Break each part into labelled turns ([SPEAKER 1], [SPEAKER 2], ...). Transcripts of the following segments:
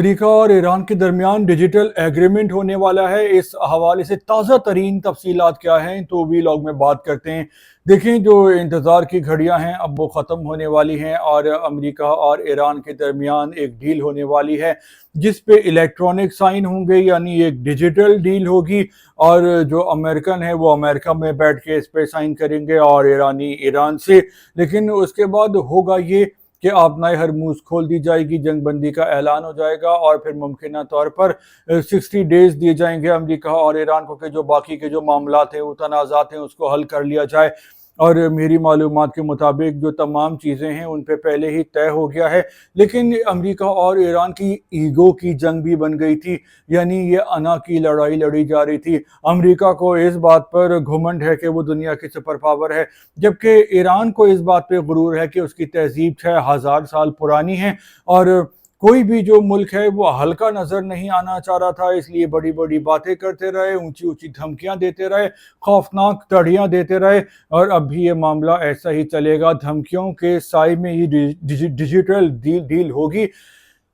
[SPEAKER 1] امریکہ اور ایران کے درمیان ڈیجیٹل ایگریمنٹ ہونے والا ہے۔ اس حوالے سے تازہ ترین تفصیلات کیا ہیں تو ویلاگ میں بات کرتے ہیں۔ دیکھیں، جو انتظار کی گھڑیاں ہیں اب وہ ختم ہونے والی ہیں اور امریکہ اور ایران کے درمیان ایک ڈیل ہونے والی ہے جس پہ الیکٹرانک سائن ہوں گے، یعنی ایک ڈیجیٹل ڈیل ہوگی، اور جو امریکن ہیں وہ امریکہ میں بیٹھ کے اس پہ سائن کریں گے اور ایرانی ایران سے۔ لیکن اس کے بعد ہوگا یہ کہ آبنائے ہرموز کھول دی جائے گی، جنگ بندی کا اعلان ہو جائے گا اور پھر ممکنہ طور پر 60 ڈیز دیے جائیں گے امریکہ اور ایران کو کہ جو باقی کے جو معاملات ہیں، وہ تنازعات ہیں، اس کو حل کر لیا جائے۔ اور میری معلومات کے مطابق جو تمام چیزیں ہیں ان پہ پہلے ہی طے ہو گیا ہے، لیکن امریکہ اور ایران کی ایگو کی جنگ بھی بن گئی تھی، یعنی یہ انا کی لڑائی لڑی جا رہی تھی۔ امریکہ کو اس بات پر گھمنڈ ہے کہ وہ دنیا کی سپر پاور ہے، جبکہ ایران کو اس بات پہ غرور ہے کہ اس کی تہذیب 6000 سال پرانی ہے اور کوئی بھی جو ملک ہے وہ ہلکا نظر نہیں آنا چاہ رہا تھا، اس لیے بڑی بڑی باتیں کرتے رہے، اونچی اونچی دھمکیاں دیتے رہے، خوفناک تڑیاں دیتے رہے، اور اب بھی یہ معاملہ ایسا ہی چلے گا۔ دھمکیوں کے سائے میں یہ ڈیجیٹل ڈیل ہوگی۔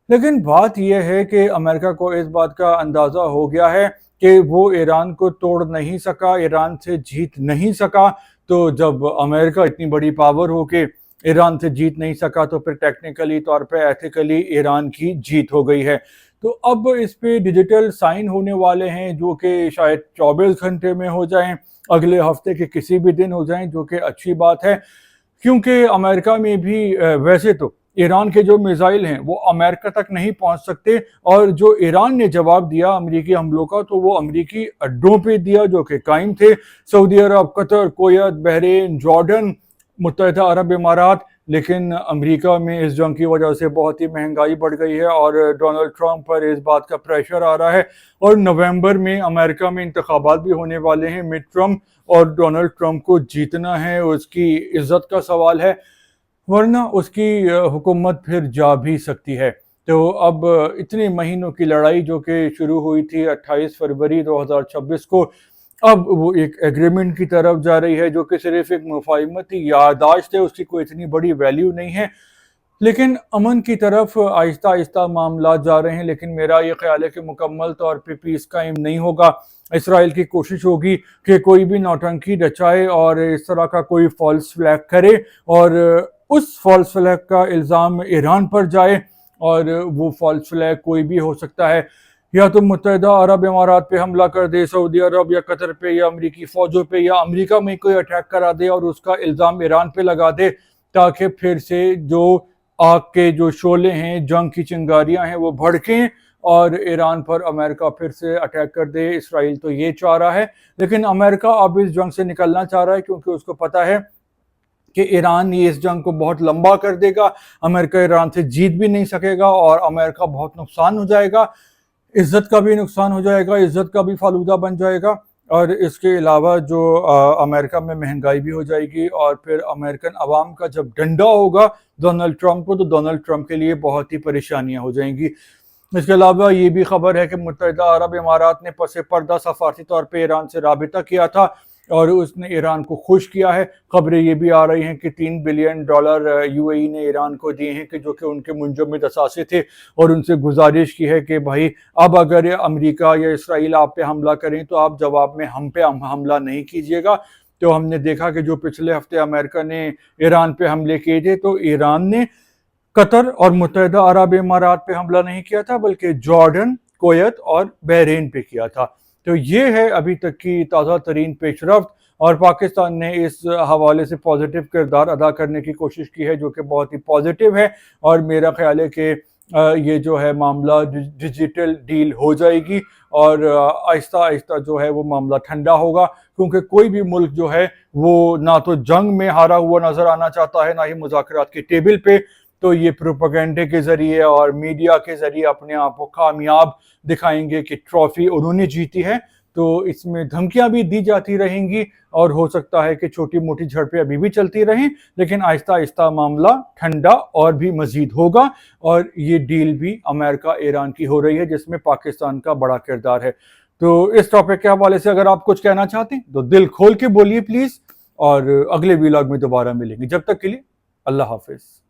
[SPEAKER 1] لیکن بات یہ ہے کہ امریکہ کو اس بات کا اندازہ ہو گیا ہے کہ وہ ایران کو توڑ نہیں سکا، ایران سے جیت نہیں سکا، تو جب امریکہ اتنی بڑی پاور ہو کے ایران سے جیت نہیں سکا تو پھر ٹیکنیکلی طور پہ ایتھیکلی ایران کی جیت ہو گئی ہے۔ تو اب اس پہ ڈیجیٹل سائن ہونے والے ہیں جو کہ شاید 24 گھنٹے میں ہو جائیں، اگلے ہفتے کے کسی بھی دن ہو جائیں، جو کہ اچھی بات ہے، کیونکہ امریکہ میں بھی ویسے تو ایران کے جو میزائل ہیں وہ امریکہ تک نہیں پہنچ سکتے، اور جو ایران نے جواب دیا امریکی حملوں کا تو وہ امریکی اڈوں پہ دیا جو کہ قائم تھے، سعودی عرب، قطر، کویت، بحرین، جارڈن، متحدہ عرب امارات۔ لیکن امریکہ میں اس جنگ کی وجہ سے بہت ہی مہنگائی بڑھ گئی ہے اور ڈونلڈ ٹرمپ پر اس بات کا پریشر آ رہا ہے، اور نومبر میں امریکہ میں انتخابات بھی ہونے والے ہیں، مڈ ٹرم، اور ڈونلڈ ٹرمپ کو جیتنا ہے، اس کی عزت کا سوال ہے، ورنہ اس کی حکومت پھر جا بھی سکتی ہے۔ تو اب اتنے مہینوں کی لڑائی جو کہ شروع ہوئی تھی 28 فروری 2026 کو، اب وہ ایک ایگریمنٹ کی طرف جا رہی ہے جو کہ صرف ایک مفاہمتی یادداشت ہے، اس کی کوئی اتنی بڑی ویلیو نہیں ہے، لیکن امن کی طرف آہستہ آہستہ معاملات جا رہے ہیں۔ لیکن میرا یہ خیال ہے کہ مکمل طور پہ پیس قائم نہیں ہوگا۔ اسرائیل کی کوشش ہوگی کہ کوئی بھی نوٹنکی رچائے اور اس طرح کا کوئی فالس فلیگ کرے، اور اس فالس فلیگ کا الزام ایران پر جائے، اور وہ فالس فلیگ کوئی بھی ہو سکتا ہے، یا تو متحدہ عرب امارات پہ حملہ کر دے، سعودی عرب یا قطر پہ یا امریکی فوجوں پہ، یا امریکہ میں کوئی اٹیک کرا دے اور اس کا الزام ایران پہ لگا دے، تاکہ پھر سے جو آگ کے جو شعلے ہیں، جنگ کی چنگاریاں ہیں، وہ بھڑکیں اور ایران پر امریکہ پھر سے اٹیک کر دے۔ اسرائیل تو یہ چاہ رہا ہے، لیکن امریکہ اب اس جنگ سے نکلنا چاہ رہا ہے کیونکہ اس کو پتہ ہے کہ ایران یہ اس جنگ کو بہت لمبا کر دے گا، امریکہ ایران سے جیت بھی نہیں سکے گا اور امریکہ بہت نقصان ہو جائے گا، عزت کا بھی نقصان ہو جائے گا، عزت کا بھی فالودہ بن جائے گا، اور اس کے علاوہ جو امریکہ میں مہنگائی بھی ہو جائے گی، اور پھر امریکن عوام کا جب ڈنڈا ہوگا ڈونلڈ ٹرمپ کو تو ڈونلڈ ٹرمپ کے لیے بہت ہی پریشانیاں ہو جائیں گی۔ اس کے علاوہ یہ بھی خبر ہے کہ متحدہ عرب امارات نے پس پردہ سفارتی طور پہ ایران سے رابطہ کیا تھا اور اس نے ایران کو خوش کیا ہے۔ خبریں یہ بھی آ رہی ہیں کہ $3 بلین یو اے ای نے ایران کو دیے ہیں کہ جو کہ ان کے منجمد اثاثے تھے، اور ان سے گزارش کی ہے کہ بھائی اب اگر امریکہ یا اسرائیل آپ پہ حملہ کریں تو آپ جواب میں ہم پہ حملہ نہیں کیجیے گا۔ تو ہم نے دیکھا کہ جو پچھلے ہفتے امریکہ نے ایران پہ حملے کیے تھے تو ایران نے قطر اور متحدہ عرب امارات پہ حملہ نہیں کیا تھا بلکہ جارڈن، کویت اور بحرین پہ کیا تھا۔ تو یہ ہے ابھی تک کی تازہ ترین پیش رفت، اور پاکستان نے اس حوالے سے پازیٹیو کردار ادا کرنے کی کوشش کی ہے جو کہ بہت ہی پازیٹیو ہے، اور میرا خیال ہے کہ یہ جو ہے معاملہ ڈیجیٹل ڈیل ہو جائے گی، اور آہستہ آہستہ جو ہے وہ معاملہ ٹھنڈا ہوگا، کیونکہ کوئی بھی ملک جو ہے وہ نہ تو جنگ میں ہارا ہوا نظر آنا چاہتا ہے، نہ ہی مذاکرات کی ٹیبل پہ، تو یہ پروپیگنڈے کے ذریعے اور میڈیا کے ذریعے اپنے آپ کو کامیاب دکھائیں گے کہ ٹرافی انہوں نے جیتی ہے۔ تو اس میں دھمکیاں بھی دی جاتی رہیں گی، اور ہو سکتا ہے کہ چھوٹی موٹی جھڑپیں ابھی بھی چلتی رہیں، لیکن آہستہ آہستہ معاملہ ٹھنڈا اور بھی مزید ہوگا، اور یہ ڈیل بھی امریکہ ایران کی ہو رہی ہے جس میں پاکستان کا بڑا کردار ہے۔ تو اس ٹاپک کے حوالے سے اگر آپ کچھ کہنا چاہتے ہیں تو دل کھول کے بولیے پلیز، اور اگلے ویلاگ میں دوبارہ ملیں گے۔ جب تک کے لیے اللہ حافظ۔